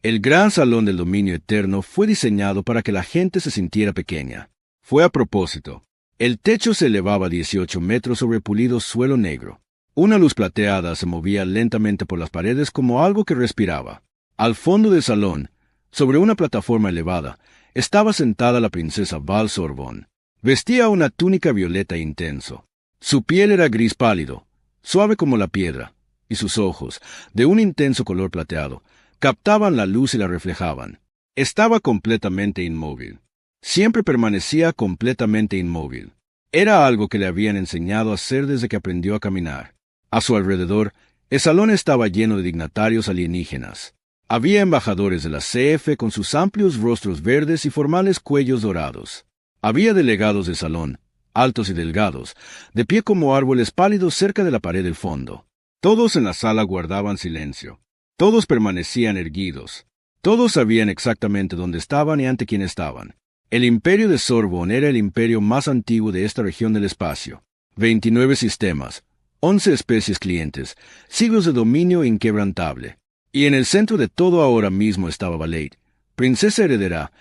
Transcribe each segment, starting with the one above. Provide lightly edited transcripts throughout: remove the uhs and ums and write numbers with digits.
El gran salón del dominio eterno fue diseñado para que la gente se sintiera pequeña. Fue a propósito. El techo se elevaba 18 metros sobre pulido suelo negro. Una luz plateada se movía lentamente por las paredes como algo que respiraba. Al fondo del salón, sobre una plataforma elevada, estaba sentada la princesa Val Sorbonne. Vestía una túnica violeta intenso. Su piel era gris pálido, suave como la piedra, y sus ojos, de un intenso color plateado, captaban la luz y la reflejaban. Estaba completamente inmóvil. Siempre permanecía completamente inmóvil. Era algo que le habían enseñado a hacer desde que aprendió a caminar. A su alrededor, el salón estaba lleno de dignatarios alienígenas. Había embajadores de la CF con sus amplios rostros verdes y formales cuellos dorados. Había delegados del salón, altos y delgados, de pie como árboles pálidos cerca de la pared del fondo. Todos en la sala guardaban silencio. Todos permanecían erguidos. Todos sabían exactamente dónde estaban y ante quién estaban. El imperio de Sorbonne era el imperio más antiguo de esta región del espacio. 29 sistemas, 11 especies clientes, siglos de dominio inquebrantable. Y en el centro de todo ahora mismo estaba Valette, princesa heredera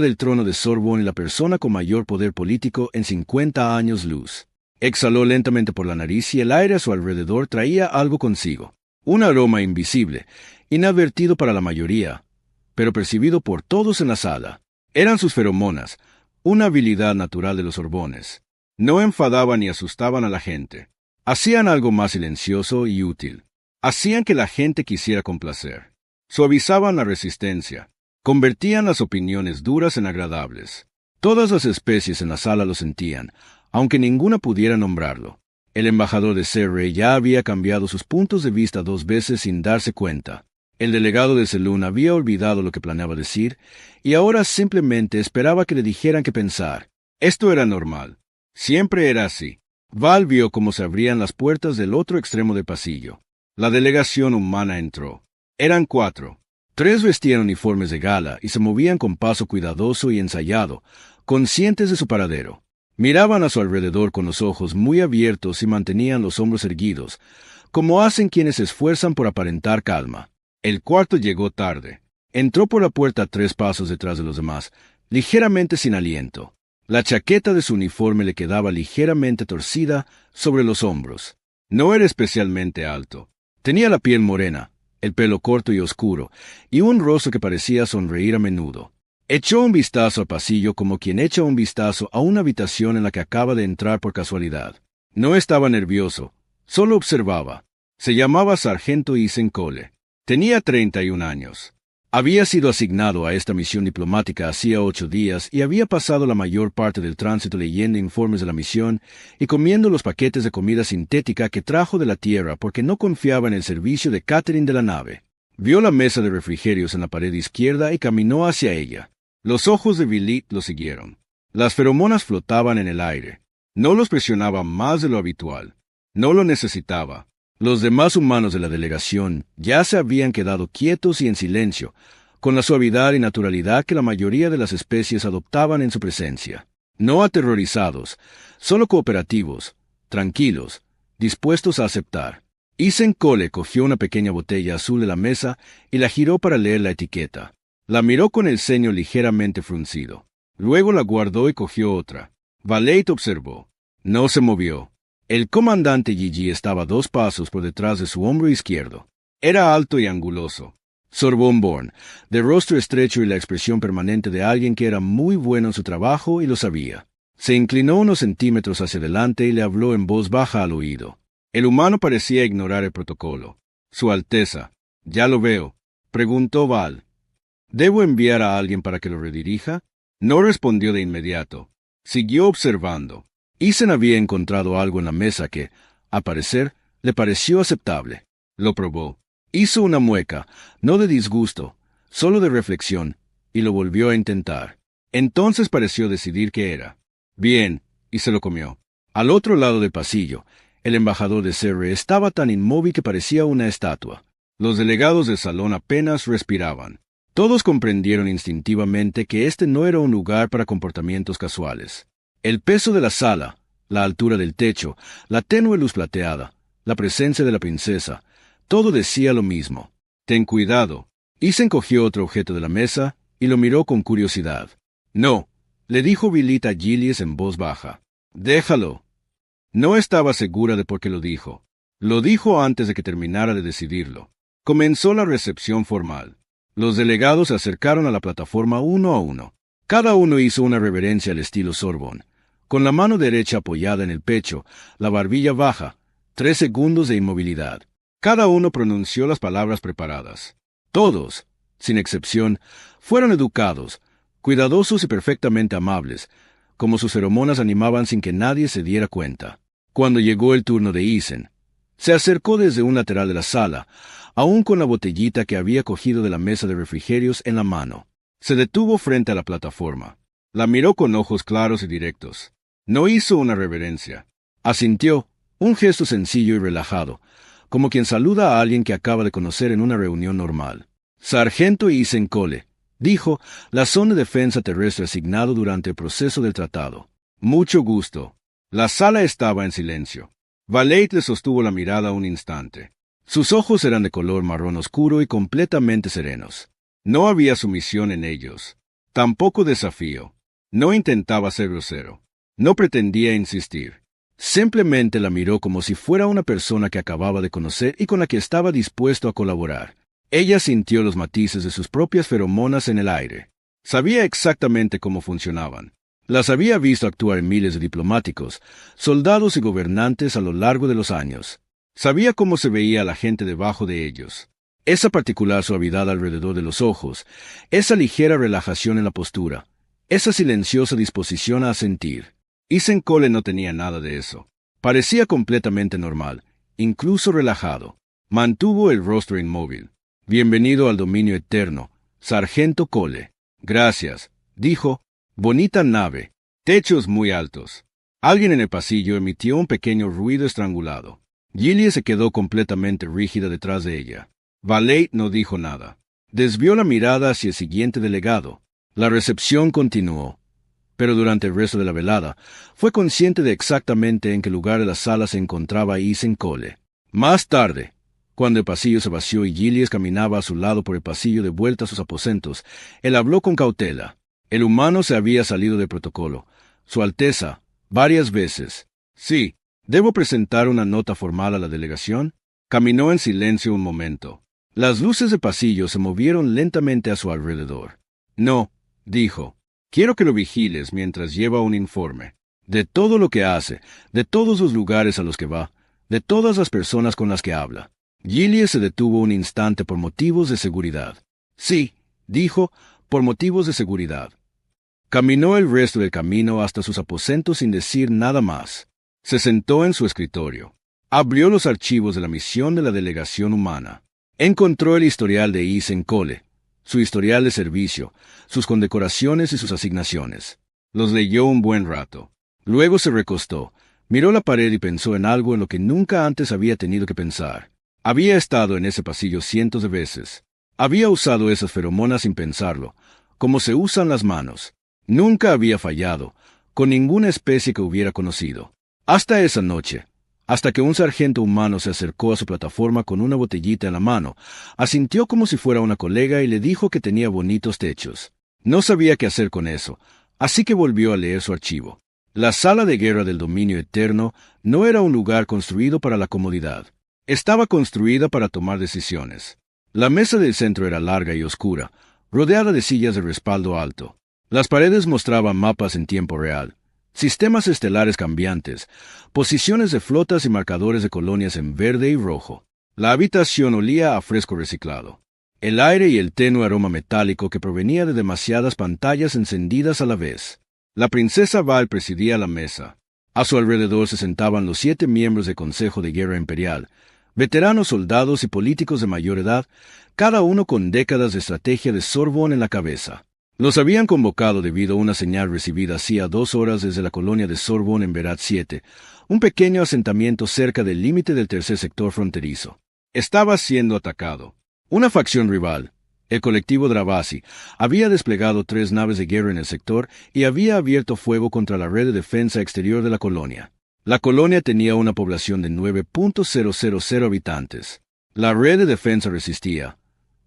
del trono de Sorbonne y la persona con mayor poder político en 50 años luz. Exhaló lentamente por la nariz y el aire a su alrededor traía algo consigo. Un aroma invisible, inadvertido para la mayoría, pero percibido por todos en la sala. Eran sus feromonas, una habilidad natural de los Sorbones. No enfadaban ni asustaban a la gente. Hacían algo más silencioso y útil. Hacían que la gente quisiera complacer. Suavizaban la resistencia. Convertían las opiniones duras en agradables. Todas las especies en la sala lo sentían, aunque ninguna pudiera nombrarlo. El embajador de Serre ya había cambiado sus puntos de vista 2 veces sin darse cuenta. El delegado de Selûne había olvidado lo que planeaba decir, y ahora simplemente esperaba que le dijeran qué pensar. Esto era normal. Siempre era así. Val vio cómo se abrían las puertas del otro extremo del pasillo. La delegación humana entró. Eran 4. 3 vestían uniformes de gala y se movían con paso cuidadoso y ensayado, conscientes de su paradero. Miraban a su alrededor con los ojos muy abiertos y mantenían los hombros erguidos, como hacen quienes se esfuerzan por aparentar calma. El cuarto llegó tarde. Entró por la puerta 3 pasos detrás de los demás, ligeramente sin aliento. La chaqueta de su uniforme le quedaba ligeramente torcida sobre los hombros. No era especialmente alto. Tenía la piel morena, el pelo corto y oscuro, y un rostro que parecía sonreír a menudo. Echó un vistazo al pasillo como quien echa un vistazo a una habitación en la que acaba de entrar por casualidad. No estaba nervioso, solo observaba. Se llamaba Sargento Isen Cole. Tenía 31 años. Había sido asignado a esta misión diplomática hacía 8 días y había pasado la mayor parte del tránsito leyendo informes de la misión y comiendo los paquetes de comida sintética que trajo de la Tierra porque no confiaba en el servicio de catering de la nave. Vio la mesa de refrigerios en la pared izquierda y caminó hacia ella. Los ojos de Valette lo siguieron. Las feromonas flotaban en el aire. No los presionaba más de lo habitual. No lo necesitaba. Los demás humanos de la delegación ya se habían quedado quietos y en silencio, con la suavidad y naturalidad que la mayoría de las especies adoptaban en su presencia. No aterrorizados, solo cooperativos, tranquilos, dispuestos a aceptar. Isen Cole cogió una pequeña botella azul de la mesa y la giró para leer la etiqueta. La miró con el ceño ligeramente fruncido. Luego la guardó y cogió otra. Valette observó. No se movió. El comandante Gigi estaba 2 pasos por detrás de su hombro izquierdo. Era alto y anguloso. Sorbonne-born, de rostro estrecho y la expresión permanente de alguien que era muy bueno en su trabajo y lo sabía. Se inclinó unos centímetros hacia adelante y le habló en voz baja al oído. El humano parecía ignorar el protocolo. Su Alteza. Ya lo veo. Preguntó Val. ¿Debo enviar a alguien para que lo redirija? No respondió de inmediato. Siguió observando. Isen había encontrado algo en la mesa que, a parecer, le pareció aceptable. Lo probó. Hizo una mueca, no de disgusto, solo de reflexión, y lo volvió a intentar. Entonces pareció decidir qué era. Bien, y se lo comió. Al otro lado del pasillo, el embajador de Serre estaba tan inmóvil que parecía una estatua. Los delegados del salón apenas respiraban. Todos comprendieron instintivamente que este no era un lugar para comportamientos casuales. El peso de la sala, la altura del techo, la tenue luz plateada, la presencia de la princesa, todo decía lo mismo. Ten cuidado. Ethan cogió otro objeto de la mesa y lo miró con curiosidad. No, le dijo Vilita a Gillies en voz baja. Déjalo. No estaba segura de por qué lo dijo. Lo dijo antes de que terminara de decidirlo. Comenzó la recepción formal. Los delegados se acercaron a la plataforma uno a uno. Cada uno hizo una reverencia al estilo Sorbonne, con la mano derecha apoyada en el pecho, la barbilla baja, 3 segundos de inmovilidad. Cada uno pronunció las palabras preparadas. Todos, sin excepción, fueron educados, cuidadosos y perfectamente amables, como sus feromonas animaban sin que nadie se diera cuenta. Cuando llegó el turno de Ethan, se acercó desde un lateral de la sala, aún con la botellita que había cogido de la mesa de refrigerios en la mano. Se detuvo frente a la plataforma. La miró con ojos claros y directos. No hizo una reverencia. Asintió, un gesto sencillo y relajado, como quien saluda a alguien que acaba de conocer en una reunión normal. Sargento Ethan Cole, dijo, la zona de defensa terrestre asignado durante el proceso del tratado. Mucho gusto. La sala estaba en silencio. Valette le sostuvo la mirada un instante. Sus ojos eran de color marrón oscuro y completamente serenos. No había sumisión en ellos. Tampoco desafío. No intentaba ser grosero. No pretendía insistir. Simplemente la miró como si fuera una persona que acababa de conocer y con la que estaba dispuesto a colaborar. Ella sintió los matices de sus propias feromonas en el aire. Sabía exactamente cómo funcionaban. Las había visto actuar en miles de diplomáticos, soldados y gobernantes a lo largo de los años. Sabía cómo se veía la gente debajo de ellos. Esa particular suavidad alrededor de los ojos, esa ligera relajación en la postura, esa silenciosa disposición a asentir. Ethan Cole no tenía nada de eso. Parecía completamente normal, incluso relajado. Mantuvo el rostro inmóvil. Bienvenido al dominio eterno, Sargento Cole. Gracias, dijo. Bonita nave. Techos muy altos. Alguien en el pasillo emitió un pequeño ruido estrangulado. Gillies se quedó completamente rígida detrás de ella. Valette no dijo nada. Desvió la mirada hacia el siguiente delegado. La recepción continuó. Pero durante el resto de la velada, fue consciente de exactamente en qué lugar de la sala se encontraba Ethan Cole. Más tarde, cuando el pasillo se vació y Gillies caminaba a su lado por el pasillo de vuelta a sus aposentos, él habló con cautela. El humano se había salido del protocolo. Su Alteza, varias veces. Sí, ¿debo presentar una nota formal a la delegación? Caminó en silencio un momento. Las luces de pasillo se movieron lentamente a su alrededor. No, dijo. Quiero que lo vigiles mientras lleva un informe. De todo lo que hace, de todos los lugares a los que va, de todas las personas con las que habla. Gillies se detuvo un instante por motivos de seguridad. Sí, dijo, por motivos de seguridad. Caminó el resto del camino hasta sus aposentos sin decir nada más. Se sentó en su escritorio. Abrió los archivos de la misión de la delegación humana. Encontró el historial de Ethan Cole, su historial de servicio, sus condecoraciones y sus asignaciones. Los leyó un buen rato. Luego se recostó, miró la pared y pensó en algo en lo que nunca antes había tenido que pensar. Había estado en ese pasillo cientos de veces. Había usado esas feromonas sin pensarlo, como se usan las manos. Nunca había fallado, con ninguna especie que hubiera conocido. Hasta esa noche, hasta que un sargento humano se acercó a su plataforma con una botellita en la mano, asintió como si fuera una colega y le dijo que tenía bonitos techos. No sabía qué hacer con eso, así que volvió a leer su archivo. La sala de guerra del dominio eterno no era un lugar construido para la comodidad. Estaba construida para tomar decisiones. La mesa del centro era larga y oscura, rodeada de sillas de respaldo alto. Las paredes mostraban mapas en tiempo real, sistemas estelares cambiantes, posiciones de flotas y marcadores de colonias en verde y rojo. La habitación olía a fresco reciclado. El aire y el tenue aroma metálico que provenía de demasiadas pantallas encendidas a la vez. La princesa Val presidía la mesa. A su alrededor se sentaban los 7 miembros del Consejo de Guerra Imperial, veteranos soldados y políticos de mayor edad, cada uno con décadas de estrategia de Sorbonne en la cabeza. Los habían convocado debido a una señal recibida hacía 2 horas desde la colonia de Sorbonne en Berat 7, un pequeño asentamiento cerca del límite del tercer sector fronterizo. Estaba siendo atacado. Una facción rival, el colectivo Dravasi, había desplegado 3 naves de guerra en el sector y había abierto fuego contra la red de defensa exterior de la colonia. La colonia tenía una población de 9.000 habitantes. La red de defensa resistía,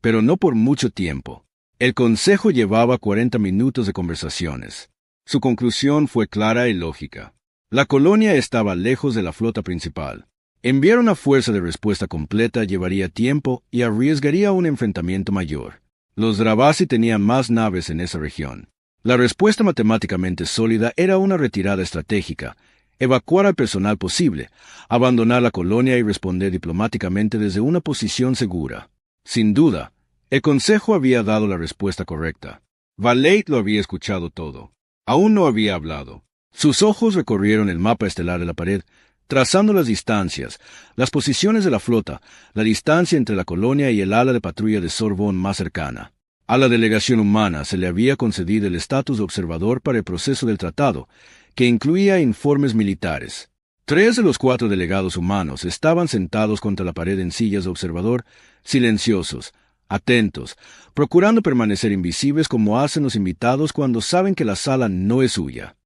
pero no por mucho tiempo. El consejo llevaba 40 minutos de conversaciones. Su conclusión fue clara y lógica. La colonia estaba lejos de la flota principal. Enviar una fuerza de respuesta completa llevaría tiempo y arriesgaría un enfrentamiento mayor. Los Dravasi tenían más naves en esa región. La respuesta matemáticamente sólida era una retirada estratégica, evacuar al personal posible, abandonar la colonia y responder diplomáticamente desde una posición segura. Sin duda, el Consejo había dado la respuesta correcta. Valade lo había escuchado todo. Aún no había hablado. Sus ojos recorrieron el mapa estelar de la pared, trazando las distancias, las posiciones de la flota, la distancia entre la colonia y el ala de patrulla de Sorbonne más cercana. A la delegación humana se le había concedido el estatus de observador para el proceso del tratado, que incluía informes militares. 3 de los 4 delegados humanos estaban sentados contra la pared en sillas de observador, silenciosos, atentos, procurando permanecer invisibles como hacen los invitados cuando saben que la sala no es suya.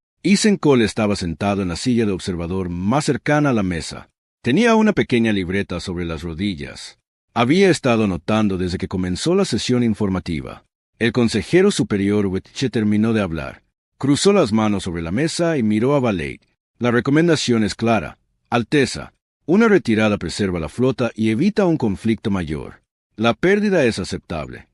Cole estaba sentado en la silla de observador más cercana a la mesa. Tenía una pequeña libreta sobre las rodillas. Había estado anotando desde que comenzó la sesión informativa. El consejero superior Wetche terminó de hablar. Cruzó las manos sobre la mesa y miró a Valade. La recomendación es clara. Alteza, una retirada preserva la flota y evita un conflicto mayor. La pérdida es aceptable.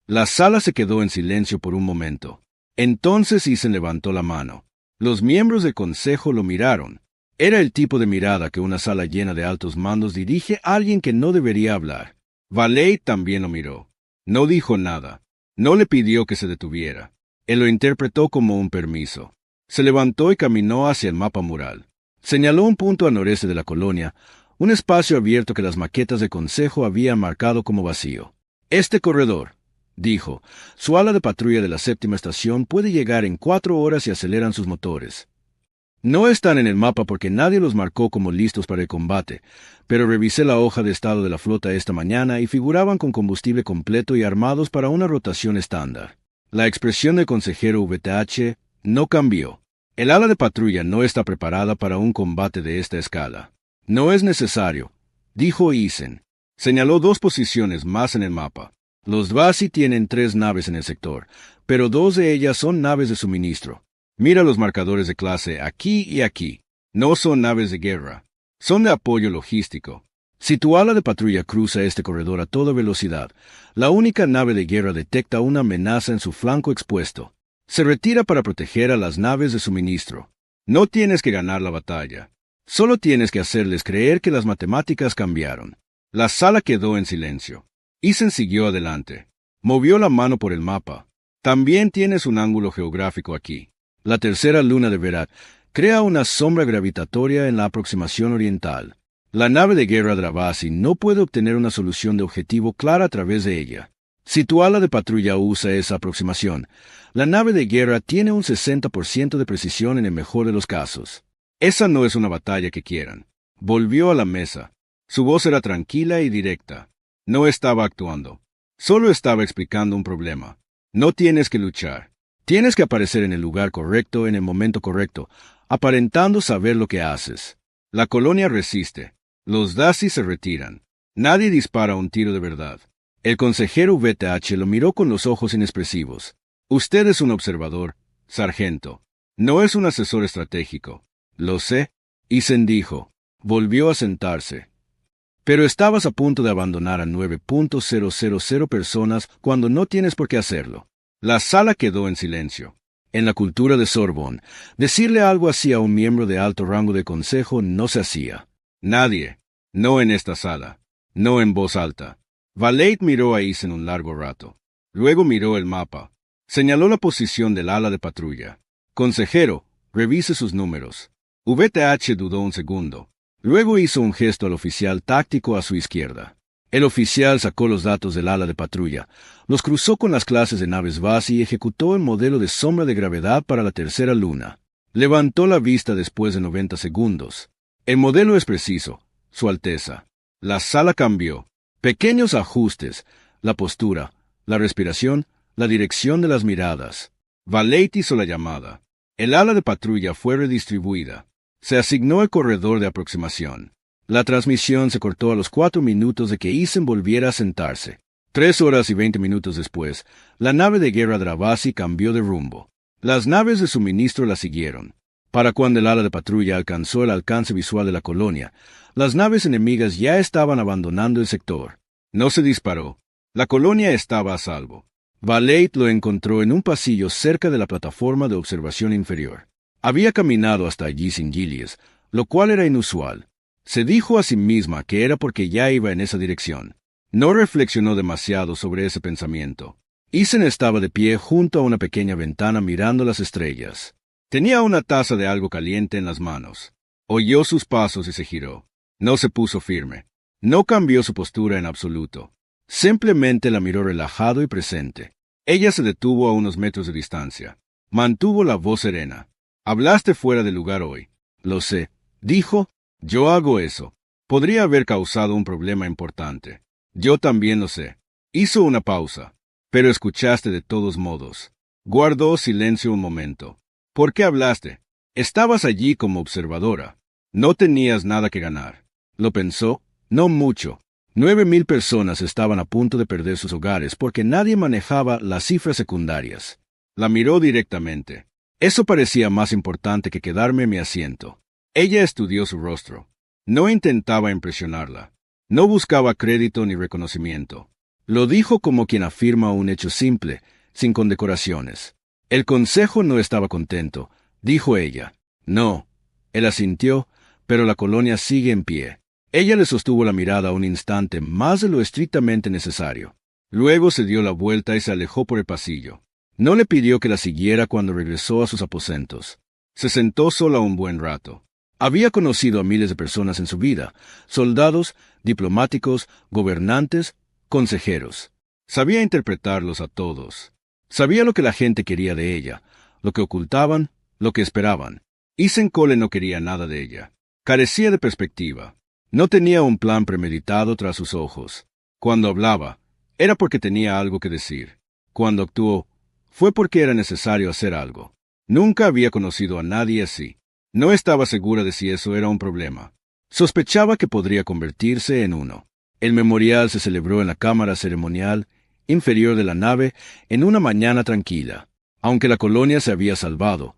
La sala se quedó en silencio por un momento. Entonces Isen levantó la mano. Los miembros del consejo lo miraron. Era el tipo de mirada que una sala llena de altos mandos dirige a alguien que no debería hablar. Valade también lo miró. No dijo nada. No le pidió que se detuviera. Él lo interpretó como un permiso. Se levantó y caminó hacia el mapa mural. Señaló un punto al noreste de la colonia, un espacio abierto que las maquetas del consejo habían marcado como vacío. Este corredor, dijo, su ala de patrulla de la 7ª estación puede llegar en 4 horas si aceleran sus motores. No están en el mapa porque nadie los marcó como listos para el combate, pero revisé la hoja de estado de la flota esta mañana y figuraban con combustible completo y armados para una rotación estándar. La expresión del consejero VTH no cambió. El ala de patrulla no está preparada para un combate de esta escala. No es necesario, dijo Isen. Señaló 2 posiciones más en el mapa. Los Dvasi tienen 3 naves en el sector, pero 2 de ellas son naves de suministro. Mira los marcadores de clase aquí y aquí. No son naves de guerra. Son de apoyo logístico. Si tu ala de patrulla cruza este corredor a toda velocidad, la única nave de guerra detecta una amenaza en su flanco expuesto. Se retira para proteger a las naves de suministro. No tienes que ganar la batalla. Solo tienes que hacerles creer que las matemáticas cambiaron. La sala quedó en silencio. Isen siguió adelante. Movió la mano por el mapa. También tienes un ángulo geográfico aquí. La tercera luna de Verat crea una sombra gravitatoria en la aproximación oriental. La nave de guerra Dravasi no puede obtener una solución de objetivo clara a través de ella. Si tu ala de patrulla usa esa aproximación, la nave de guerra tiene un 60% de precisión en el mejor de los casos. Esa no es una batalla que quieran. Volvió a la mesa. Su voz era tranquila y directa. No estaba actuando. Solo estaba explicando un problema. No tienes que luchar. Tienes que aparecer en el lugar correcto en el momento correcto, aparentando saber lo que haces. La colonia resiste. Los Dasi se retiran. Nadie dispara un tiro de verdad. El consejero VTH lo miró con los ojos inexpresivos. Usted es un observador, sargento. No es un asesor estratégico. Lo sé. Isen dijo. Volvió a sentarse. Pero estabas a punto de abandonar a 9.000 personas cuando no tienes por qué hacerlo. La sala quedó en silencio. En la cultura de Sorbonne, decirle algo así a un miembro de alto rango del consejo no se hacía. Nadie. No en esta sala. No en voz alta. Valade miró a Isen un largo rato. Luego miró el mapa. Señaló la posición del ala de patrulla. Consejero, revise sus números. VTH dudó un segundo. Luego hizo un gesto al oficial táctico a su izquierda. El oficial sacó los datos del ala de patrulla, los cruzó con las clases de naves base y ejecutó el modelo de sombra de gravedad para la tercera luna. Levantó la vista después de 90 segundos. El modelo es preciso, Su Alteza. La sala cambió. Pequeños ajustes, la postura, la respiración, la dirección de las miradas. Valade hizo la llamada. El ala de patrulla fue redistribuida. Se asignó el corredor de aproximación. La transmisión se cortó a los 4 minutos de que Isen volviera a sentarse. 3 horas y 20 minutos después, la nave de guerra Dravasi cambió de rumbo. Las naves de suministro la siguieron. Para cuando el ala de patrulla alcanzó el alcance visual de la colonia, las naves enemigas ya estaban abandonando el sector. No se disparó. La colonia estaba a salvo. Valeit lo encontró en un pasillo cerca de la plataforma de observación inferior. Había caminado hasta allí sin Gillies, lo cual era inusual. Se dijo a sí misma que era porque ya iba en esa dirección. No reflexionó demasiado sobre ese pensamiento. Ethan estaba de pie junto a una pequeña ventana mirando las estrellas. Tenía una taza de algo caliente en las manos. Oyó sus pasos y se giró. No se puso firme. No cambió su postura en absoluto. Simplemente la miró relajado y presente. Ella se detuvo a unos metros de distancia. Mantuvo la voz serena. «Hablaste fuera de lugar hoy». «Lo sé», dijo. «Yo hago eso. Podría haber causado un problema importante». «Yo también lo sé». Hizo una pausa. «Pero escuchaste de todos modos». Guardó silencio un momento. «¿Por qué hablaste? Estabas allí como observadora. No tenías nada que ganar». Lo pensó. No mucho. 9,000 personas estaban a punto de perder sus hogares porque nadie manejaba las cifras secundarias. La miró directamente. Eso parecía más importante que quedarme en mi asiento. Ella estudió su rostro. No intentaba impresionarla. No buscaba crédito ni reconocimiento. Lo dijo como quien afirma un hecho simple, sin condecoraciones. «El consejo no estaba contento», dijo ella. «No». Él asintió, pero la colonia sigue en pie. Ella le sostuvo la mirada un instante más de lo estrictamente necesario. Luego se dio la vuelta y se alejó por el pasillo. No le pidió que la siguiera cuando regresó a sus aposentos. Se sentó sola un buen rato. Había conocido a miles de personas en su vida, soldados, diplomáticos, gobernantes, consejeros. Sabía interpretarlos a todos. Sabía lo que la gente quería de ella, lo que ocultaban, lo que esperaban. Ethan Cole no quería nada de ella. Carecía de perspectiva. No tenía un plan premeditado tras sus ojos. Cuando hablaba, era porque tenía algo que decir. Cuando actuó, fue porque era necesario hacer algo. Nunca había conocido a nadie así. No estaba segura de si eso era un problema. Sospechaba que podría convertirse en uno. El memorial se celebró en la cámara ceremonial inferior de la nave en una mañana tranquila. Aunque la colonia se había salvado,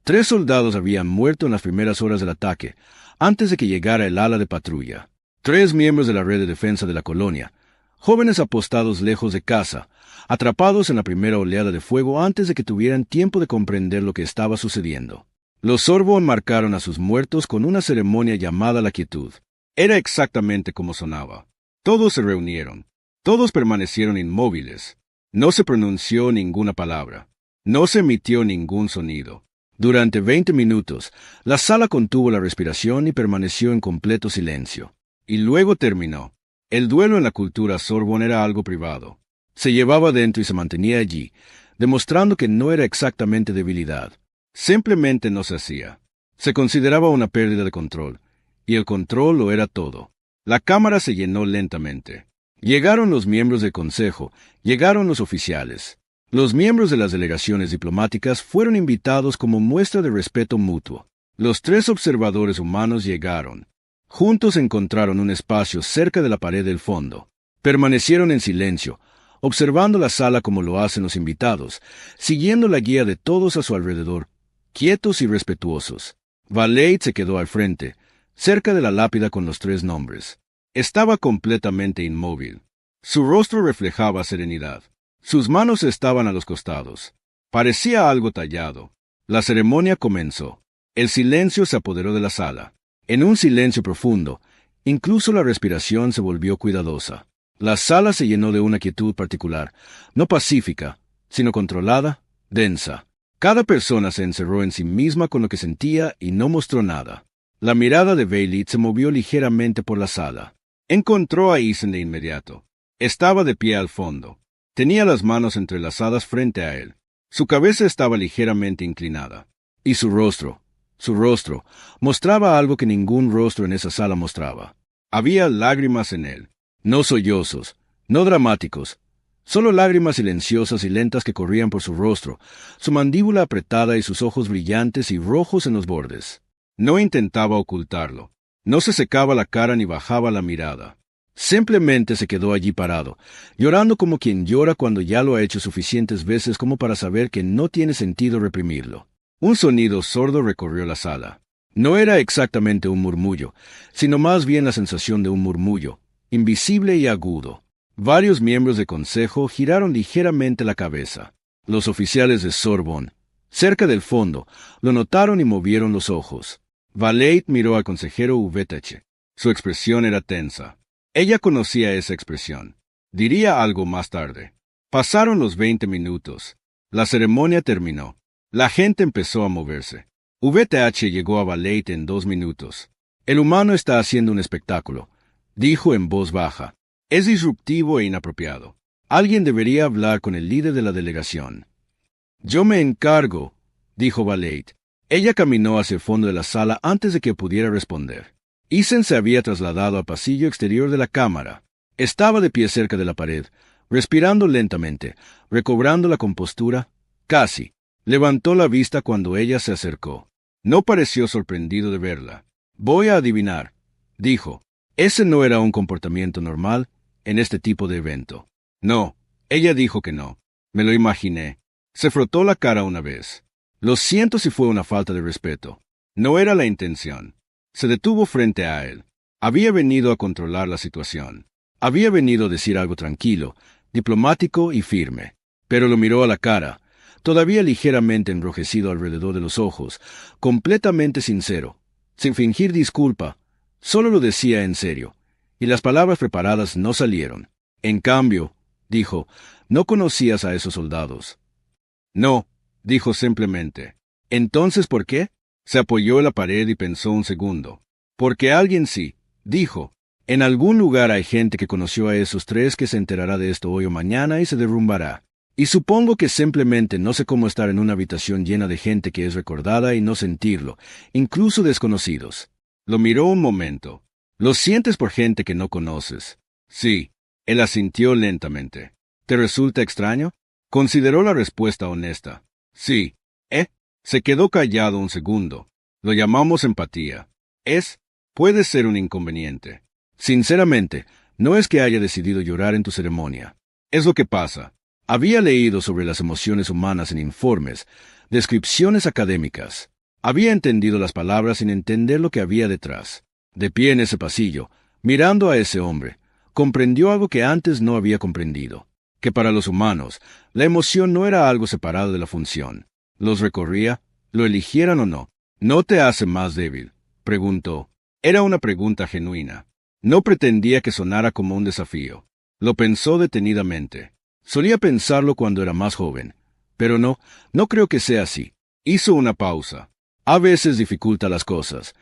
3 soldados habían muerto en las primeras horas del ataque, antes de que llegara el ala de patrulla. 3 miembros de la red de defensa de la colonia, jóvenes apostados lejos de casa, atrapados en la primera oleada de fuego antes de que tuvieran tiempo de comprender lo que estaba sucediendo. Los Sorbonne marcaron a sus muertos con una ceremonia llamada la quietud. Era exactamente como sonaba. Todos se reunieron. Todos permanecieron inmóviles. No se pronunció ninguna palabra. No se emitió ningún sonido. Durante 20 minutos, la sala contuvo la respiración y permaneció en completo silencio. Y luego terminó. El duelo en la cultura Sorbonne era algo privado. Se llevaba dentro y se mantenía allí, demostrando que no era exactamente debilidad. Simplemente no se hacía. Se consideraba una pérdida de control, y el control lo era todo. La cámara se llenó lentamente. Llegaron los miembros del consejo, llegaron los oficiales. Los miembros de las delegaciones diplomáticas fueron invitados como muestra de respeto mutuo. Los 3 observadores humanos llegaron. Juntos encontraron un espacio cerca de la pared del fondo. Permanecieron en silencio, observando la sala como lo hacen los invitados, siguiendo la guía de todos a su alrededor, quietos y respetuosos. Valeit se quedó al frente, cerca de la lápida con los 3 nombres. Estaba completamente inmóvil. Su rostro reflejaba serenidad. Sus manos estaban a los costados. Parecía algo tallado. La ceremonia comenzó. El silencio se apoderó de la sala. En un silencio profundo, incluso la respiración se volvió cuidadosa. La sala se llenó de una quietud particular, no pacífica, sino controlada, densa. Cada persona se encerró en sí misma con lo que sentía y no mostró nada. La mirada de Valeit se movió ligeramente por la sala. Encontró a Ethan de inmediato. Estaba de pie al fondo. Tenía las manos entrelazadas frente a él. Su cabeza estaba ligeramente inclinada. Y su rostro, mostraba algo que ningún rostro en esa sala mostraba. Había lágrimas en él. No sollozos, no dramáticos. Solo lágrimas silenciosas y lentas que corrían por su rostro, su mandíbula apretada y sus ojos brillantes y rojos en los bordes. No intentaba ocultarlo. No se secaba la cara ni bajaba la mirada. Simplemente se quedó allí parado, llorando como quien llora cuando ya lo ha hecho suficientes veces como para saber que no tiene sentido reprimirlo. Un sonido sordo recorrió la sala. No era exactamente un murmullo, sino más bien la sensación de un murmullo, invisible y agudo. Varios miembros del consejo giraron ligeramente la cabeza. Los oficiales de Sorbonne, cerca del fondo, lo notaron y movieron los ojos. Valette miró al consejero Ubetache. Su expresión era tensa. Ella conocía esa expresión. Diría algo más tarde. Pasaron los 20 minutos. La ceremonia terminó. La gente empezó a moverse. VTH llegó a Valette en 2 minutos. El humano está haciendo un espectáculo, dijo en voz baja. Es disruptivo e inapropiado. Alguien debería hablar con el líder de la delegación. Yo me encargo, dijo Valette. Ella caminó hacia el fondo de la sala antes de que pudiera responder. Isen se había trasladado al pasillo exterior de la cámara. Estaba de pie cerca de la pared, respirando lentamente, recobrando la compostura, casi. Levantó la vista cuando ella se acercó. No pareció sorprendido de verla. Voy a adivinar, dijo. Ese no era un comportamiento normal en este tipo de evento. No, ella dijo que no. Me lo imaginé. Se frotó la cara una vez. Lo siento si fue una falta de respeto. No era la intención. Se detuvo frente a él. Había venido a controlar la situación. Había venido a decir algo tranquilo, diplomático y firme. Pero lo miró a la cara, todavía ligeramente enrojecido alrededor de los ojos, completamente sincero, sin fingir disculpa. Solo lo decía en serio, y las palabras preparadas no salieron. En cambio, dijo, no conocías a esos soldados. No, dijo simplemente. ¿Entonces por qué? Se apoyó en la pared y pensó un segundo. Porque alguien sí, dijo. En algún lugar hay gente que conoció a esos tres que se enterará de esto hoy o mañana y se derrumbará. Y supongo que simplemente no sé cómo estar en una habitación llena de gente que es recordada y no sentirlo, incluso desconocidos. Lo miró un momento. ¿Lo sientes por gente que no conoces? Sí. Él asintió lentamente. ¿Te resulta extraño? Consideró la respuesta honesta. Sí. Se quedó callado un segundo. Lo llamamos empatía. Puede ser un inconveniente. Sinceramente, no es que haya decidido llorar en tu ceremonia. Es lo que pasa. Había leído sobre las emociones humanas en informes, descripciones académicas. Había entendido las palabras sin entender lo que había detrás. De pie en ese pasillo, mirando a ese hombre, comprendió algo que antes no había comprendido. Que para los humanos, la emoción no era algo separado de la función. Los recorría, lo eligieran o no. ¿No te hace más débil?, preguntó. Era una pregunta genuina. No pretendía que sonara como un desafío. Lo pensó detenidamente. Solía pensarlo cuando era más joven. Pero no creo que sea así. Hizo una pausa. A veces dificulta las cosas,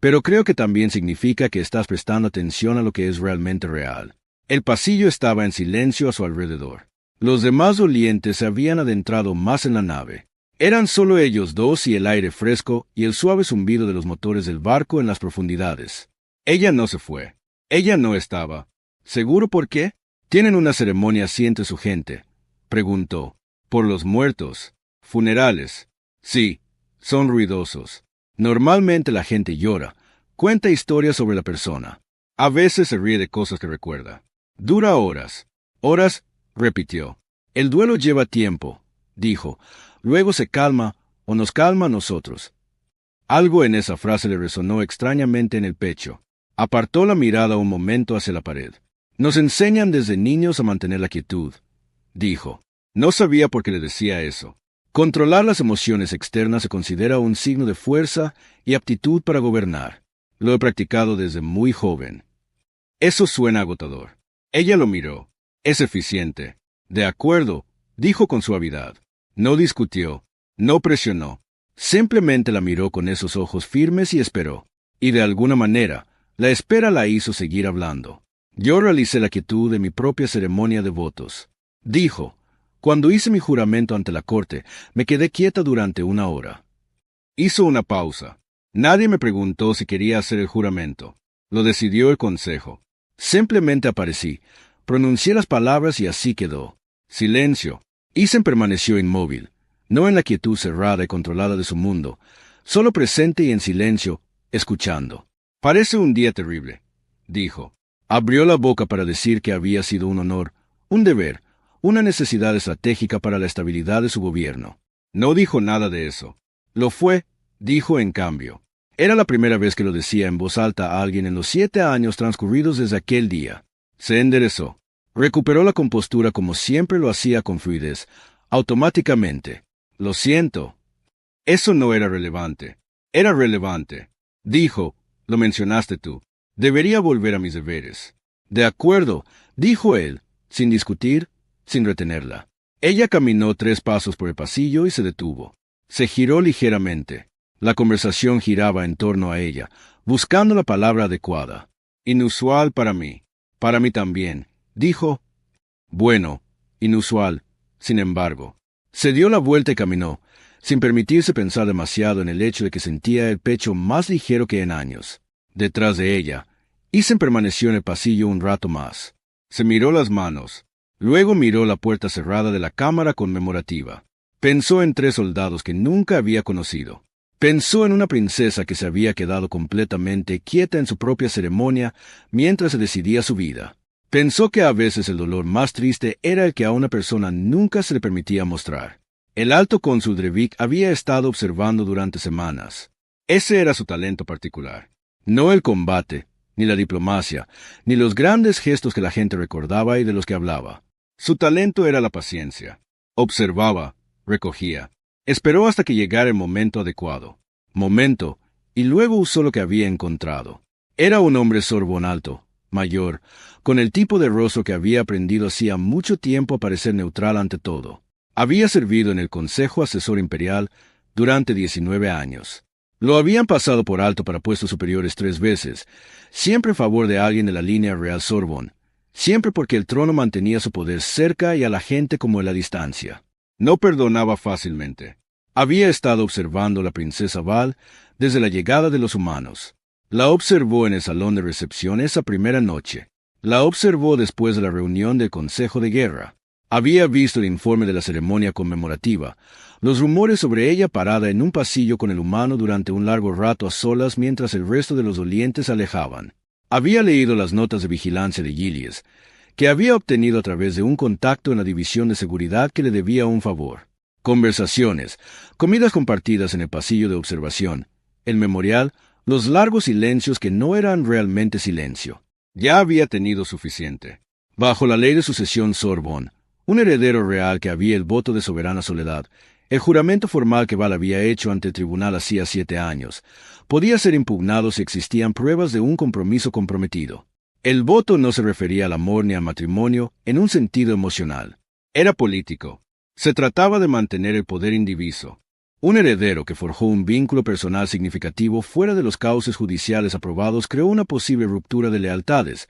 pero creo que también significa que estás prestando atención a lo que es realmente real. El pasillo estaba en silencio a su alrededor. Los demás dolientes se habían adentrado más en la nave. Eran solo ellos dos y el aire fresco y el suave zumbido de los motores del barco en las profundidades. Ella no se fue. Ella no estaba. ¿Seguro por qué? ¿Tienen una ceremonia así entre su gente?, preguntó. ¿Por los muertos? ¿Funerales? Sí, son ruidosos. Normalmente la gente llora, cuenta historias sobre la persona. A veces se ríe de cosas que recuerda. Dura horas. Horas, repitió. El duelo lleva tiempo, dijo. Luego se calma, o nos calma a nosotros. Algo en esa frase le resonó extrañamente en el pecho. Apartó la mirada un momento hacia la pared. Nos enseñan desde niños a mantener la quietud, dijo. No sabía por qué le decía eso. Controlar las emociones externas se considera un signo de fuerza y aptitud para gobernar. Lo he practicado desde muy joven. Eso suena agotador. Ella lo miró. Es eficiente. De acuerdo, dijo con suavidad. No discutió, no presionó. Simplemente la miró con esos ojos firmes y esperó. Y de alguna manera, la espera la hizo seguir hablando. Yo realicé la quietud de mi propia ceremonia de votos. Dijo. Cuando hice mi juramento ante la corte, me quedé quieta durante 1 hora. Hizo una pausa. Nadie me preguntó si quería hacer el juramento. Lo decidió el consejo. Simplemente aparecí, pronuncié las palabras y así quedó. Silencio. Isen permaneció inmóvil, no en la quietud cerrada y controlada de su mundo, solo presente y en silencio, escuchando. Parece un día terrible, dijo. Abrió la boca para decir que había sido un honor, un deber, una necesidad estratégica para la estabilidad de su gobierno. No dijo nada de eso. Lo fue, dijo en cambio. Era la primera vez que lo decía en voz alta a alguien en los 7 años transcurridos desde aquel día. Se enderezó. Recuperó la compostura como siempre lo hacía con fluidez, automáticamente. Lo siento. Eso no era relevante. Era relevante. Dijo, lo mencionaste tú. Debería volver a mis deberes. De acuerdo, dijo él, sin discutir, sin retenerla. Ella caminó 3 pasos por el pasillo y se detuvo. Se giró ligeramente. La conversación giraba en torno a ella, buscando la palabra adecuada. Inusual para mí. Para mí también, dijo. Bueno, inusual, sin embargo. Se dio la vuelta y caminó, sin permitirse pensar demasiado en el hecho de que sentía el pecho más ligero que en años. Detrás de ella, Isen permaneció en el pasillo un rato más. Se miró las manos. Luego miró la puerta cerrada de la cámara conmemorativa. Pensó en 3 soldados que nunca había conocido. Pensó en una princesa que se había quedado completamente quieta en su propia ceremonia mientras se decidía su vida. Pensó que a veces el dolor más triste era el que a una persona nunca se le permitía mostrar. El alto cónsul Drevik había estado observando durante semanas. Ese era su talento particular. No el combate, ni la diplomacia, ni los grandes gestos que la gente recordaba y de los que hablaba. Su talento era la paciencia. Observaba, recogía. Esperó hasta que llegara el momento adecuado. Momento, y luego usó lo que había encontrado. Era un hombre sorbón alto, mayor, con el tipo de rostro que había aprendido hacía mucho tiempo a parecer neutral ante todo. Había servido en el Consejo Asesor Imperial durante 19 años. Lo habían pasado por alto para puestos superiores 3 veces, siempre a favor de alguien de la línea real Sorbón, siempre porque el trono mantenía su poder cerca y a la gente como a la distancia. No perdonaba fácilmente. Había estado observando a la princesa Val desde la llegada de los humanos. La observó en el salón de recepción esa primera noche. La observó después de la reunión del Consejo de Guerra. Había visto el informe de la ceremonia conmemorativa, los rumores sobre ella parada en un pasillo con el humano durante un largo rato a solas mientras el resto de los dolientes se alejaban. Había leído las notas de vigilancia de Gillies, que había obtenido a través de un contacto en la división de seguridad que le debía un favor. Conversaciones, comidas compartidas en el pasillo de observación, el memorial, los largos silencios que no eran realmente silencio. Ya había tenido suficiente. Bajo la ley de sucesión Sorbón, un heredero real que había el voto de soberana soledad, el juramento formal que Val había hecho ante el tribunal hacía 7 años, podía ser impugnado si existían pruebas de un compromiso comprometido. El voto no se refería al amor ni al matrimonio en un sentido emocional. Era político. Se trataba de mantener el poder indiviso. Un heredero que forjó un vínculo personal significativo fuera de los cauces judiciales aprobados creó una posible ruptura de lealtades,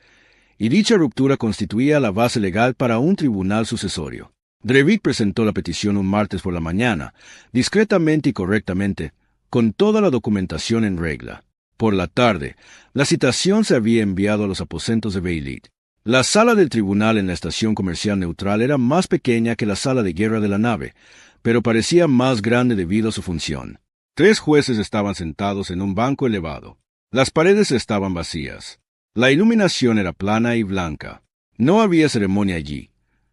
y dicha ruptura constituía la base legal para un tribunal sucesorio. Drevik presentó la petición un martes por la mañana, discretamente y correctamente, con toda la documentación en regla. Por la tarde, la citación se había enviado a los aposentos de Beilit. La sala del tribunal en la estación comercial neutral era más pequeña que la sala de guerra de la nave, pero parecía más grande debido a su función. 3 jueces estaban sentados en un banco elevado. Las paredes estaban vacías. La iluminación era plana y blanca. No había ceremonia allí.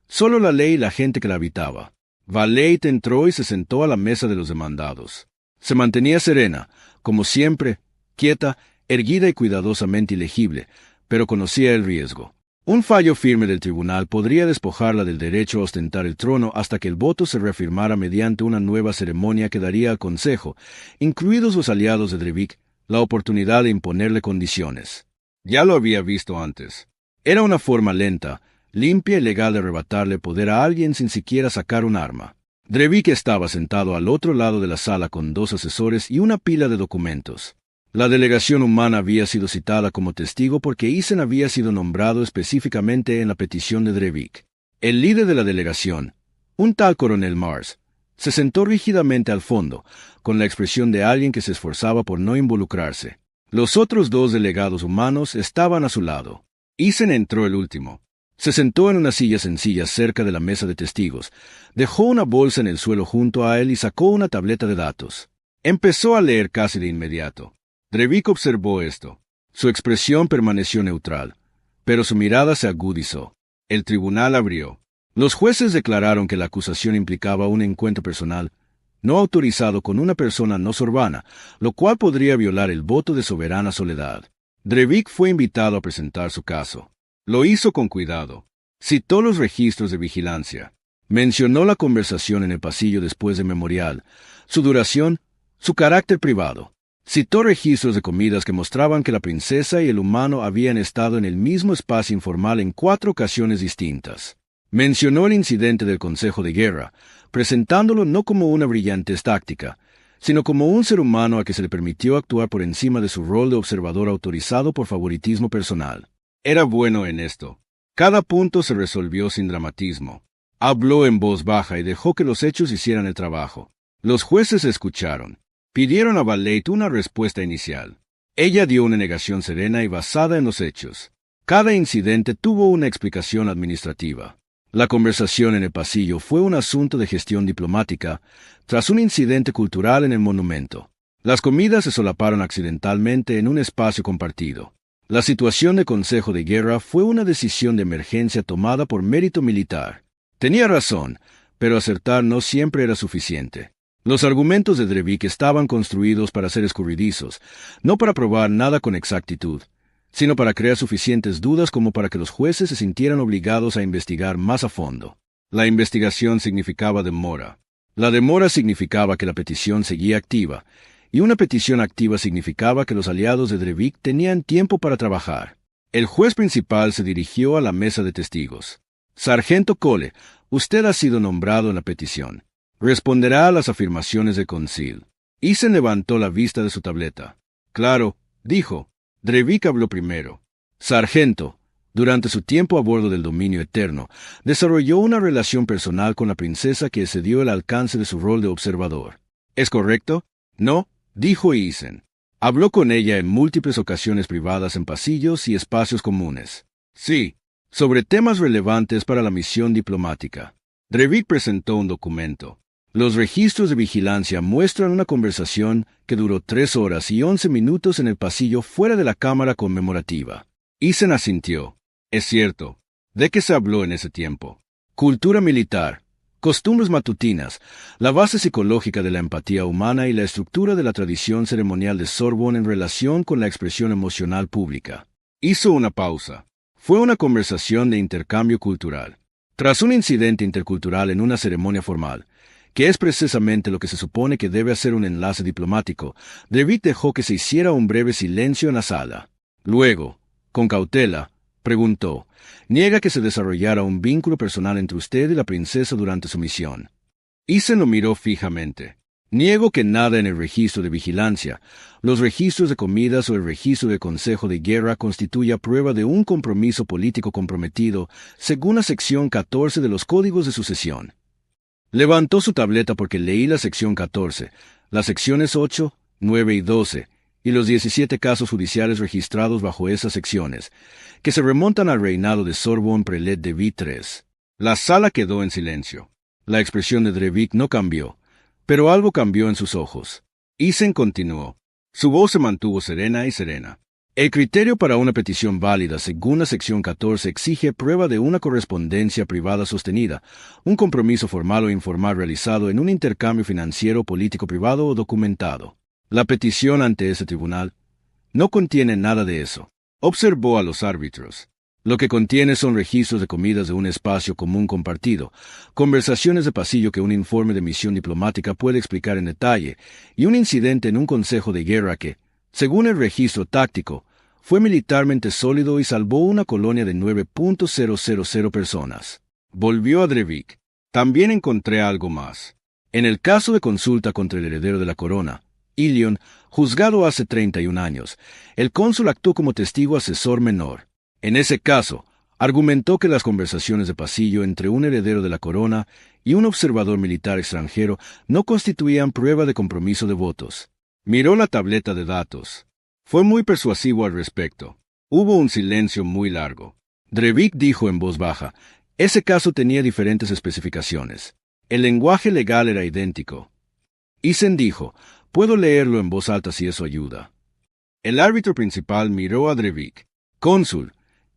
Solo la ley y la gente que la habitaba. Valeit entró y se sentó a la mesa de los demandados. Se mantenía serena, como siempre, quieta, erguida y cuidadosamente ilegible, pero conocía el riesgo. Un fallo firme del tribunal podría despojarla del derecho a ostentar el trono hasta que el voto se reafirmara mediante una nueva ceremonia que daría al Consejo, incluidos los aliados de Drevik, la oportunidad de imponerle condiciones. Ya lo había visto antes. Era una forma lenta, limpia y legal de arrebatarle poder a alguien sin siquiera sacar un arma. Drevik estaba sentado al otro lado de la sala con 2 asesores y una pila de documentos. La delegación humana había sido citada como testigo porque Isen había sido nombrado específicamente en la petición de Drevik. El líder de la delegación, un tal coronel Mars, se sentó rígidamente al fondo, con la expresión de alguien que se esforzaba por no involucrarse. Los otros 2 delegados humanos estaban a su lado. Isen entró el último. Se sentó en una silla sencilla cerca de la mesa de testigos, dejó una bolsa en el suelo junto a él y sacó una tableta de datos. Empezó a leer casi de inmediato. Drevik observó esto. Su expresión permaneció neutral, pero su mirada se agudizó. El tribunal abrió. Los jueces declararon que la acusación implicaba un encuentro personal no autorizado con una persona no sorbana, lo cual podría violar el voto de soberana soledad. Drevik fue invitado a presentar su caso. Lo hizo con cuidado. Citó los registros de vigilancia. Mencionó la conversación en el pasillo después del memorial, su duración, su carácter privado. Citó registros de comidas que mostraban que la princesa y el humano habían estado en el mismo espacio informal en 4 ocasiones distintas. Mencionó el incidente del Consejo de Guerra, presentándolo no como una brillante táctica, sino como un ser humano a que se le permitió actuar por encima de su rol de observador autorizado por favoritismo personal. Era bueno en esto. Cada punto se resolvió sin dramatismo. Habló en voz baja y dejó que los hechos hicieran el trabajo. Los jueces escucharon. Pidieron a Valette una respuesta inicial. Ella dio una negación serena y basada en los hechos. Cada incidente tuvo una explicación administrativa. La conversación en el pasillo fue un asunto de gestión diplomática tras un incidente cultural en el monumento. Las comidas se solaparon accidentalmente en un espacio compartido. La situación de Consejo de Guerra fue una decisión de emergencia tomada por mérito militar. Tenía razón, pero acertar no siempre era suficiente. Los argumentos de Drevik estaban construidos para ser escurridizos, no para probar nada con exactitud, sino para crear suficientes dudas como para que los jueces se sintieran obligados a investigar más a fondo. La investigación significaba demora. La demora significaba que la petición seguía activa, y una petición activa significaba que los aliados de Drevik tenían tiempo para trabajar. El juez principal se dirigió a la mesa de testigos. Sargento Cole, usted ha sido nombrado en la petición. Responderá a las afirmaciones del Concil. Isen levantó la vista de su tableta. Claro, dijo. Drevik habló primero. Sargento, durante su tiempo a bordo del Dominio Eterno, desarrolló una relación personal con la princesa que excedió el alcance de su rol de observador. ¿Es correcto? No, dijo Isen. Habló con ella en múltiples ocasiones privadas en pasillos y espacios comunes. Sí, sobre temas relevantes para la misión diplomática. Drevik presentó un documento. Los registros de vigilancia muestran una conversación que duró 3 horas y 11 minutos en el pasillo fuera de la cámara conmemorativa. Isen asintió. Es cierto. ¿De qué se habló en ese tiempo? Cultura militar, costumbres matutinas, la base psicológica de la empatía humana y la estructura de la tradición ceremonial de Sorbonne en relación con la expresión emocional pública. Hizo una pausa. Fue una conversación de intercambio cultural. Tras un incidente intercultural en una ceremonia formal, que es precisamente lo que se supone que debe hacer un enlace diplomático, Drevik dejó que se hiciera un breve silencio en la sala. Luego, con cautela, preguntó, ¿niega que se desarrollara un vínculo personal entre usted y la princesa durante su misión? Isen lo miró fijamente. Niego que nada en el registro de vigilancia, los registros de comidas o el registro del Consejo de Guerra constituya prueba de un compromiso político comprometido, según la sección 14 de los Códigos de Sucesión. Levantó su tableta porque leí la sección 14, las secciones 8, 9 y 12, y los 17 casos judiciales registrados bajo esas secciones, que se remontan al reinado de Sorbonne Prelet de Vitres. La sala quedó en silencio. La expresión de Drevik no cambió, pero algo cambió en sus ojos. Isen continuó. Su voz se mantuvo serena y serena. El criterio para una petición válida, según la sección 14, exige prueba de una correspondencia privada sostenida, un compromiso formal o informal realizado en un intercambio financiero, político, privado o documentado. La petición ante ese tribunal no contiene nada de eso. Observó a los árbitros. Lo que contiene son registros de comidas de un espacio común compartido, conversaciones de pasillo que un informe de misión diplomática puede explicar en detalle, y un incidente en un consejo de guerra que, según el registro táctico, fue militarmente sólido y salvó una colonia de 9.000 personas. Volvió a Drevik. También encontré algo más. En el caso de consulta contra el heredero de la corona, Ilion, juzgado hace 31 años, el cónsul actuó como testigo asesor menor. En ese caso, argumentó que las conversaciones de pasillo entre un heredero de la corona y un observador militar extranjero no constituían prueba de compromiso de votos. Miró la tableta de datos. Fue muy persuasivo al respecto. Hubo un silencio muy largo. Drevik dijo en voz baja, ese caso tenía diferentes especificaciones. El lenguaje legal era idéntico. Isen dijo, puedo leerlo en voz alta si eso ayuda. El árbitro principal miró a Drevik. Cónsul,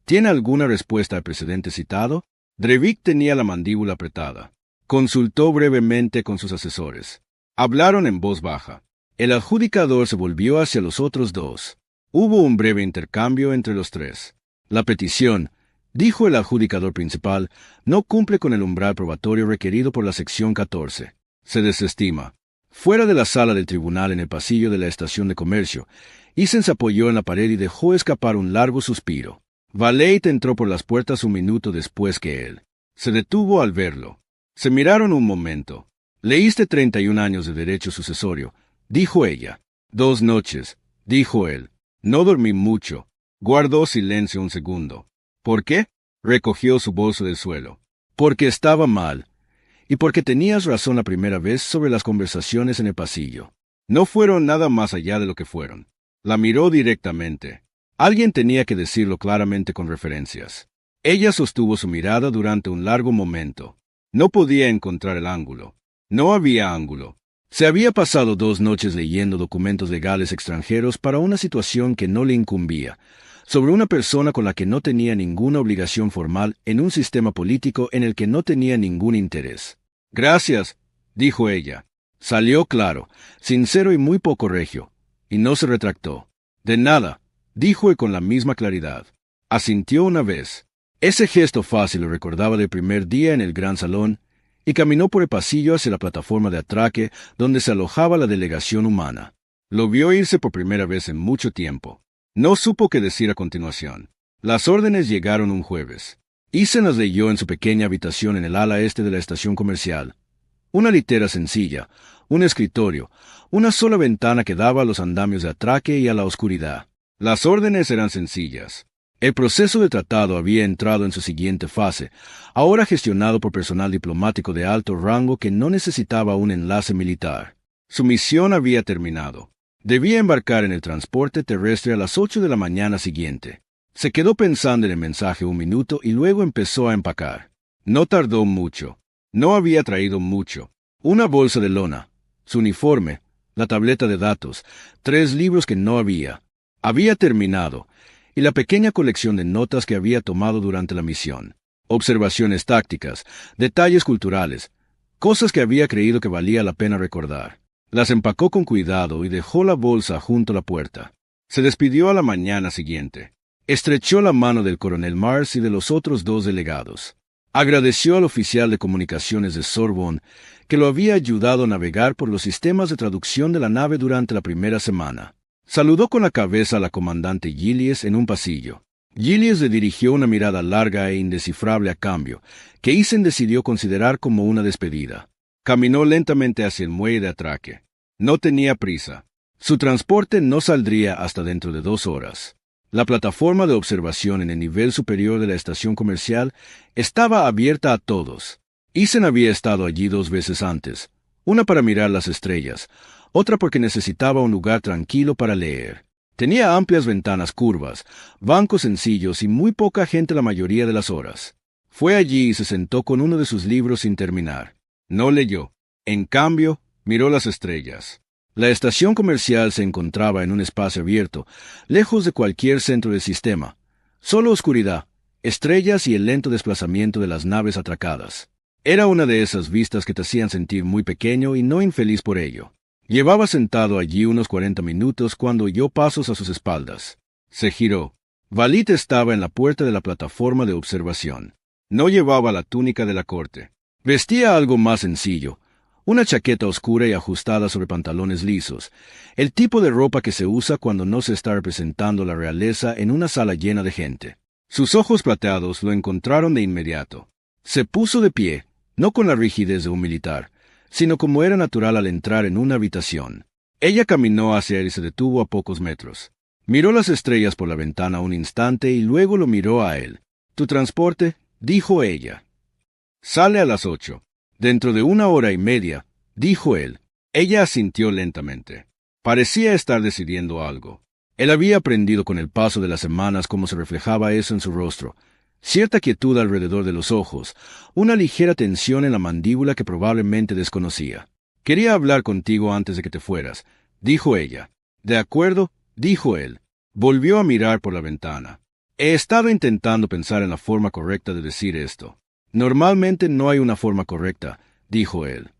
¿Tiene alguna respuesta al precedente citado? Drevik tenía la mandíbula apretada. Consultó brevemente con sus asesores. Hablaron en voz baja. El adjudicador se volvió hacia los otros dos. Hubo un breve intercambio entre los tres. La petición, dijo el adjudicador principal, no cumple con el umbral probatorio requerido por la sección 14. Se desestima. Fuera de la sala del tribunal en el pasillo de la estación de comercio, Isen se apoyó en la pared y dejó escapar un largo suspiro. Valeit entró por las puertas un minuto después que él. Se detuvo al verlo. Se miraron un momento. «Leíste 31 años de derecho sucesorio», dijo ella. «2 noches», dijo él. «No dormí mucho». Guardó silencio un segundo. «¿Por qué?» Recogió su bolso del suelo. «Porque estaba mal. Y porque tenías razón la primera vez sobre las conversaciones en el pasillo. No fueron nada más allá de lo que fueron». La miró directamente. Alguien tenía que decirlo claramente con referencias. Ella sostuvo su mirada durante un largo momento. No podía encontrar el ángulo. No había ángulo. Se había pasado 2 noches leyendo documentos legales extranjeros para una situación que no le incumbía, sobre una persona con la que no tenía ninguna obligación formal en un sistema político en el que no tenía ningún interés. «Gracias», dijo ella. Salió claro, sincero y muy poco regio, y no se retractó. «De nada», dijo con la misma claridad. Asintió una vez. Ese gesto fácil lo recordaba del primer día en el gran salón, y caminó por el pasillo hacia la plataforma de atraque donde se alojaba la delegación humana. Lo vio irse por primera vez en mucho tiempo. No supo qué decir a continuación. Las órdenes llegaron un jueves. Isen las leyó en su pequeña habitación en el ala este de la estación comercial. Una litera sencilla, un escritorio, una sola ventana que daba a los andamios de atraque y a la oscuridad. Las órdenes eran sencillas. El proceso de tratado había entrado en su siguiente fase, ahora gestionado por personal diplomático de alto rango que no necesitaba un enlace militar. Su misión había terminado. Debía embarcar en el transporte terrestre a las 8 de la mañana siguiente. Se quedó pensando en el mensaje un minuto y luego empezó a empacar. No tardó mucho. No había traído mucho. Una bolsa de lona, su uniforme, la tableta de datos, 3 libros que no había. Había terminado, y la pequeña colección de notas que había tomado durante la misión. Observaciones tácticas, detalles culturales, cosas que había creído que valía la pena recordar. Las empacó con cuidado y dejó la bolsa junto a la puerta. Se despidió a la mañana siguiente. Estrechó la mano del coronel Mars y de los otros 2 delegados. Agradeció al oficial de comunicaciones de Sorbonne que lo había ayudado a navegar por los sistemas de traducción de la nave durante la primera semana. Saludó con la cabeza a la comandante Gillies en un pasillo. Gillies le dirigió una mirada larga e indescifrable a cambio, que Isen decidió considerar como una despedida. Caminó lentamente hacia el muelle de atraque. No tenía prisa. Su transporte no saldría hasta dentro de 2 horas. La plataforma de observación en el nivel superior de la estación comercial estaba abierta a todos. Isen había estado allí 2 veces antes, una para mirar las estrellas, otra porque necesitaba un lugar tranquilo para leer. Tenía amplias ventanas curvas, bancos sencillos y muy poca gente la mayoría de las horas. Fue allí y se sentó con uno de sus libros sin terminar. No leyó. En cambio, miró las estrellas. La estación comercial se encontraba en un espacio abierto, lejos de cualquier centro del sistema. Solo oscuridad, estrellas y el lento desplazamiento de las naves atracadas. Era una de esas vistas que te hacían sentir muy pequeño y no infeliz por ello. Llevaba sentado allí unos 40 minutos cuando oyó pasos a sus espaldas. Se giró. Valeit estaba en la puerta de la plataforma de observación. No llevaba la túnica de la corte. Vestía algo más sencillo, una chaqueta oscura y ajustada sobre pantalones lisos, el tipo de ropa que se usa cuando no se está representando la realeza en una sala llena de gente. Sus ojos plateados lo encontraron de inmediato. Se puso de pie, no con la rigidez de un militar, sino como era natural al entrar en una habitación. Ella caminó hacia él y se detuvo a pocos metros. Miró las estrellas por la ventana un instante y luego lo miró a él. «¿Tu transporte?», dijo ella. «Sale a las 8. Dentro de 1 hora y media», dijo él. Ella asintió lentamente. Parecía estar decidiendo algo. Él había aprendido con el paso de las semanas cómo se reflejaba eso en su rostro. Cierta quietud alrededor de los ojos, una ligera tensión en la mandíbula que probablemente desconocía. «Quería hablar contigo antes de que te fueras», dijo ella. «De acuerdo», dijo él. Volvió a mirar por la ventana. He estado intentando pensar en la forma correcta de decir esto. Normalmente no hay una forma correcta, dijo él.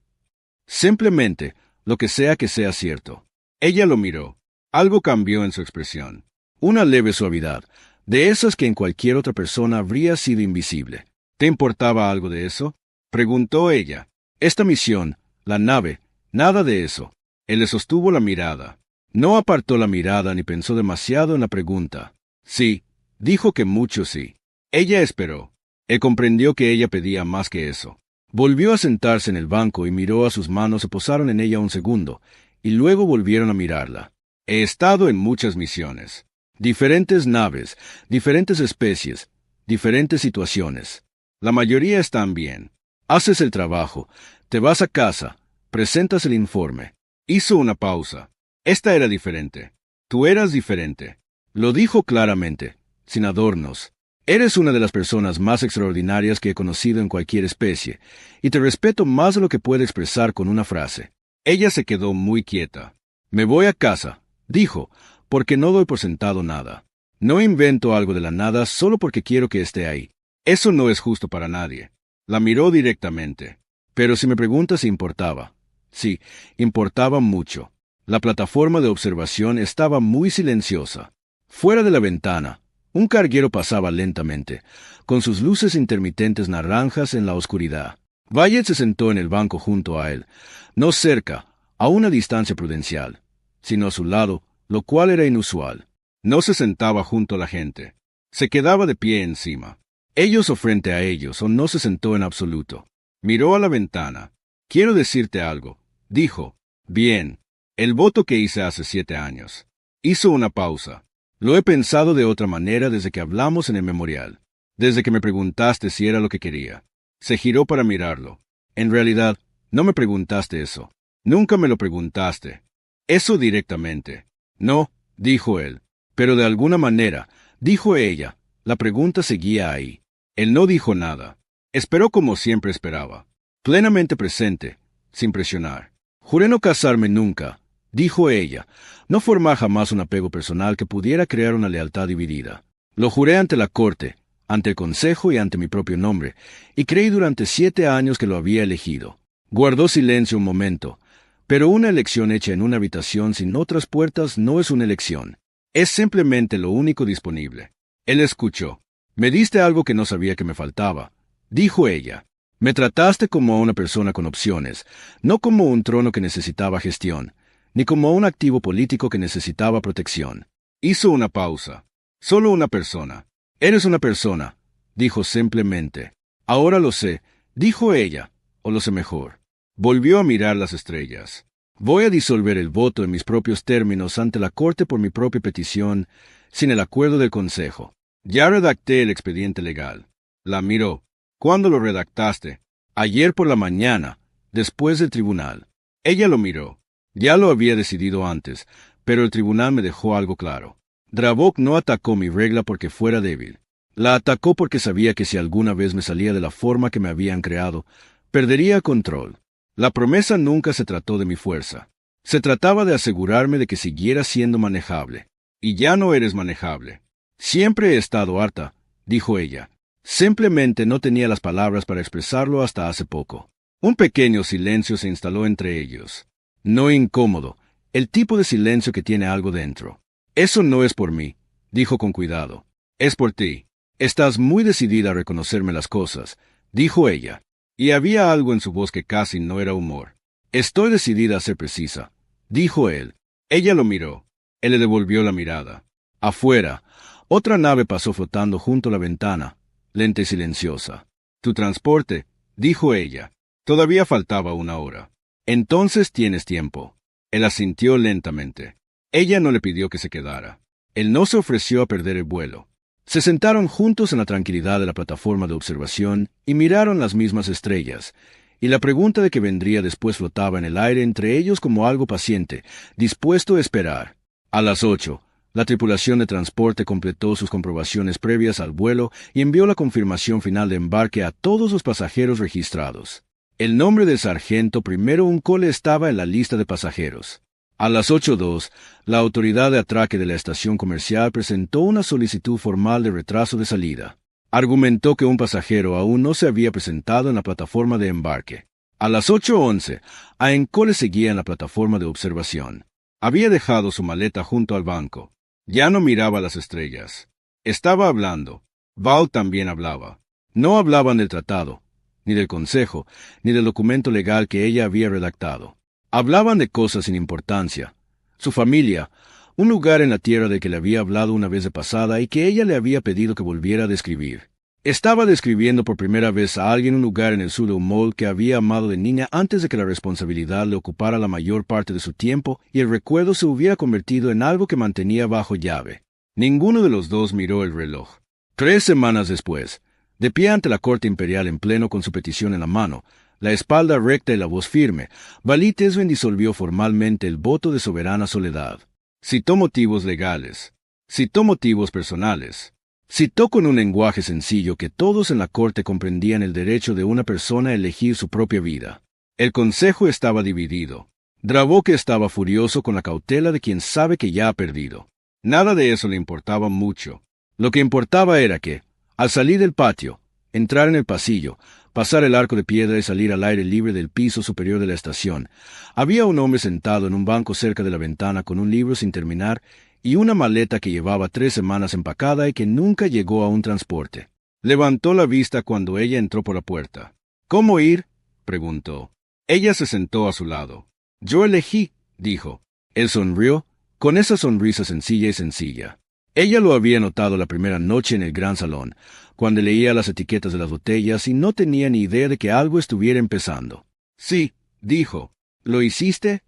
Simplemente, lo que sea cierto. Ella lo miró. Algo cambió en su expresión. Una leve suavidad, de esas que en cualquier otra persona habría sido invisible. ¿Te importaba algo de eso? Preguntó ella. Esta misión, la nave, nada de eso. Él le sostuvo la mirada. No apartó la mirada ni pensó demasiado en la pregunta. Sí, dijo que mucho sí. Ella esperó. Él comprendió que ella pedía más que eso. Volvió a sentarse en el banco y miró a sus manos, se posaron en ella un segundo, y luego volvieron a mirarla. He estado en muchas misiones. Diferentes naves, diferentes especies, diferentes situaciones. La mayoría están bien. Haces el trabajo, te vas a casa, presentas el informe. Hizo una pausa. Esta era diferente. Tú eras diferente. Lo dijo claramente, sin adornos. Eres una de las personas más extraordinarias que he conocido en cualquier especie, y te respeto más de lo que puede expresar con una frase. Ella se quedó muy quieta. Me voy a casa, dijo, porque no doy por sentado nada. No invento algo de la nada solo porque quiero que esté ahí. Eso no es justo para nadie. La miró directamente. Pero si me preguntas si importaba. Sí, importaba mucho. La plataforma de observación estaba muy silenciosa. Fuera de la ventana, un carguero pasaba lentamente, con sus luces intermitentes naranjas en la oscuridad. Wyatt se sentó en el banco junto a él, no cerca, a una distancia prudencial, sino a su lado, lo cual era inusual. No se sentaba junto a la gente. Se quedaba de pie encima. Ellos o frente a ellos, o no se sentó en absoluto. Miró a la ventana. Quiero decirte algo, dijo. Bien. El voto que hice hace 7 años. Hizo una pausa. Lo he pensado de otra manera desde que hablamos en el memorial. Desde que me preguntaste si era lo que quería. Se giró para mirarlo. En realidad, no me preguntaste eso. Nunca me lo preguntaste. Eso directamente. No, dijo él. Pero de alguna manera, dijo ella, la pregunta seguía ahí. Él no dijo nada. Esperó como siempre esperaba. Plenamente presente, sin presionar. Juré no casarme nunca, dijo ella, no formar jamás un apego personal que pudiera crear una lealtad dividida. Lo juré ante la corte, ante el consejo y ante mi propio nombre, y creí durante 7 años que lo había elegido. Guardó silencio un momento, pero una elección hecha en una habitación sin otras puertas no es una elección. Es simplemente lo único disponible. Él escuchó. Me diste algo que no sabía que me faltaba, dijo ella. Me trataste como a una persona con opciones, no como un trono que necesitaba gestión, ni como a un activo político que necesitaba protección. Hizo una pausa. Solo una persona. Eres una persona, dijo simplemente. Ahora lo sé, dijo ella, o lo sé mejor. Volvió a mirar las estrellas. Voy a disolver el voto en mis propios términos ante la Corte por mi propia petición, sin el acuerdo del Consejo. Ya redacté el expediente legal. La miró. ¿Cuándo lo redactaste? Ayer por la mañana, después del tribunal. Ella lo miró. Ya lo había decidido antes, pero el tribunal me dejó algo claro. Dravok no atacó mi regla porque fuera débil. La atacó porque sabía que si alguna vez me salía de la forma que me habían creado, perdería control. La promesa nunca se trató de mi fuerza. Se trataba de asegurarme de que siguiera siendo manejable. Y ya no eres manejable. Siempre he estado harta, dijo ella. Simplemente no tenía las palabras para expresarlo hasta hace poco. Un pequeño silencio se instaló entre ellos. No incómodo, el tipo de silencio que tiene algo dentro. Eso no es por mí, dijo con cuidado. Es por ti. Estás muy decidida a reconocerme las cosas, dijo ella. Y había algo en su voz que casi no era humor. Estoy decidida a ser precisa, dijo él. Ella lo miró. Él le devolvió la mirada. Afuera, otra nave pasó flotando junto a la ventana, lenta y silenciosa. Tu transporte, dijo ella. Todavía faltaba 1 hora. Entonces tienes tiempo. Él asintió lentamente. Ella no le pidió que se quedara. Él no se ofreció a perder el vuelo. Se sentaron juntos en la tranquilidad de la plataforma de observación y miraron las mismas estrellas, y la pregunta de qué vendría después flotaba en el aire entre ellos como algo paciente, dispuesto a esperar. A las 8, la tripulación de transporte completó sus comprobaciones previas al vuelo y envió la confirmación final de embarque a todos los pasajeros registrados. El nombre del sargento primero Uncole estaba en la lista de pasajeros. A las 8:02, la autoridad de atraque de la estación comercial presentó una solicitud formal de retraso de salida. Argumentó que un pasajero aún no se había presentado en la plataforma de embarque. A las 8:11, Aencole seguía en la plataforma de observación. Había dejado su maleta junto al banco. Ya no miraba las estrellas. Estaba hablando. Val también hablaba. No hablaban del tratado, ni del consejo, ni del documento legal que ella había redactado. Hablaban de cosas sin importancia. Su familia, un lugar en la tierra de que le había hablado una vez de pasada y que ella le había pedido que volviera a describir. Estaba describiendo por primera vez a alguien un lugar en el sur de Humboldt que había amado de niña antes de que la responsabilidad le ocupara la mayor parte de su tiempo y el recuerdo se hubiera convertido en algo que mantenía bajo llave. Ninguno de los dos miró el reloj. 3 semanas después, de pie ante la corte imperial en pleno con su petición en la mano, la espalda recta y la voz firme, Vali Tesven disolvió formalmente el voto de soberana soledad. Citó motivos legales. Citó motivos personales. Citó con un lenguaje sencillo que todos en la corte comprendían el derecho de una persona a elegir su propia vida. El consejo estaba dividido. Dravoque estaba furioso con la cautela de quien sabe que ya ha perdido. Nada de eso le importaba mucho. Lo que importaba era que, al salir del patio, entrar en el pasillo, pasar el arco de piedra y salir al aire libre del piso superior de la estación, había un hombre sentado en un banco cerca de la ventana con un libro sin terminar y una maleta que llevaba 3 semanas empacada y que nunca llegó a un transporte. Levantó la vista cuando ella entró por la puerta. ¿Cómo ir?, preguntó. Ella se sentó a su lado. Yo elegí, dijo. Él sonrió, con esa sonrisa sencilla y sencilla. Ella lo había notado la primera noche en el gran salón, cuando leía las etiquetas de las botellas y no tenía ni idea de que algo estuviera empezando. Sí, dijo. ¿Lo hiciste?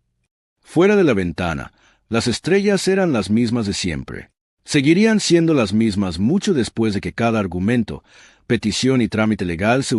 Fuera de la ventana, las estrellas eran las mismas de siempre. Seguirían siendo las mismas mucho después de que cada argumento, petición y trámite legal se